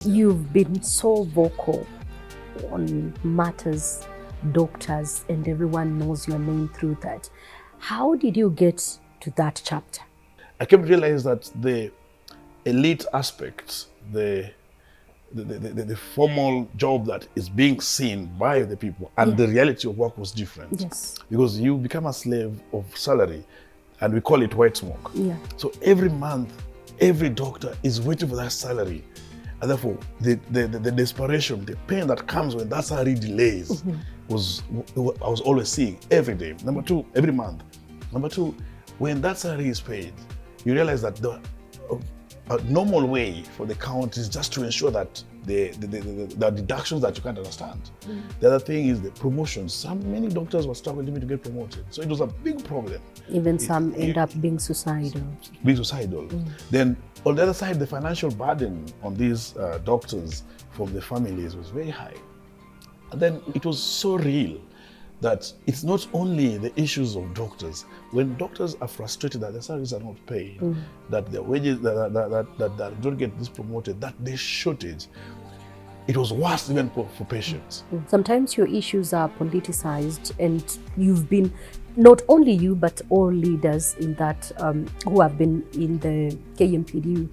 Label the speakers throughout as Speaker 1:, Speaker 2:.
Speaker 1: You've been so vocal on matters, doctors, and everyone knows your name through that. How did you get to that chapter?
Speaker 2: I came to realize that the elite aspect, the formal job that is being seen by the people and the reality of work was different.
Speaker 1: Yes.
Speaker 2: Because you become a slave of salary and we call it white smoke.
Speaker 1: Yeah.
Speaker 2: So every month, every doctor is waiting for that salary. And therefore, the desperation, the pain that comes when that salary delays I was always seeing every day. Number two, every month. Number two, when that salary is paid, you realize that a normal way for the county is just to ensure that the deductions that you can't understand. The other thing is the promotions. Many doctors were struggling to get promoted. So it was a big problem.
Speaker 1: Even some end up being suicidal.
Speaker 2: Then on the other side, the financial burden on these doctors from the families was very high. And then it was so real that it's not only the issues of doctors. When doctors are frustrated that their salaries are not paid, that their wages that don't get this promoted, that there's shortage, it was worse even for patients.
Speaker 1: Sometimes your issues are politicized, and you've been, not only you, but all leaders in that who have been in the KMPDU,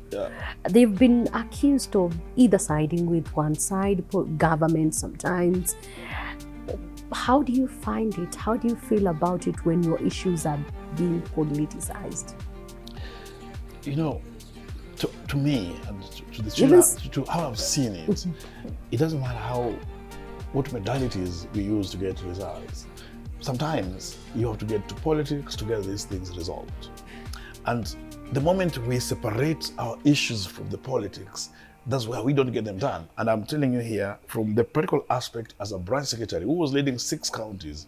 Speaker 1: they've been accused of either siding with one side, government sometimes. How do you find it? How do you feel about it when your issues are being politicized?
Speaker 2: You know, to me, and to the children, to how I've seen it, it doesn't matter what modalities we use to get results. Sometimes you have to get to politics to get these things resolved. And the moment we separate our issues from the politics, that's where we don't get them done. And I'm telling you here, from the political aspect, as a branch secretary who was leading 6 counties,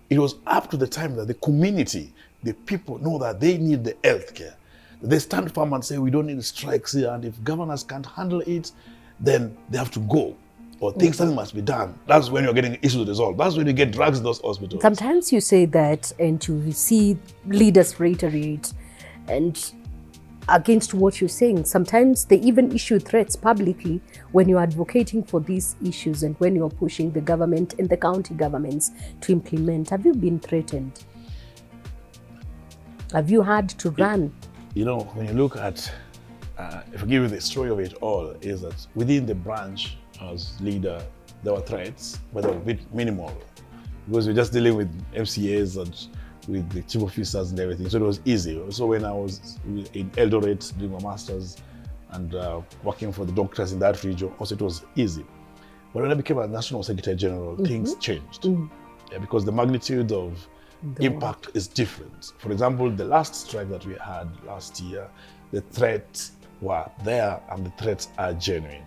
Speaker 2: it was up to the time that the community, the people know that they need the health care. They stand firm and say, we don't need strikes here, and if governors can't handle it, then they have to go, or something must be done. That's when you're getting issues resolved. That's when you get drugs in those hospitals.
Speaker 1: Sometimes you say that, and you see leaders reiterate, and against what you're saying. Sometimes they even issue threats publicly when you're advocating for these issues and when you're pushing the government and the county governments to implement. Have you been threatened? Have you had to run?
Speaker 2: You know, when you look at, if I give you the story of it all, is that within the branch as leader, there were threats, but they were a bit minimal because we're just dealing with MCAs and with the chief officers and everything, so it was easy. So when I was in Eldoret doing my master's and working for the doctors in that region, also it was easy. But when I became a national secretary general, things changed. Because the magnitude of impact is different. For example, the last strike that we had last year, the threats were there and the threats are genuine.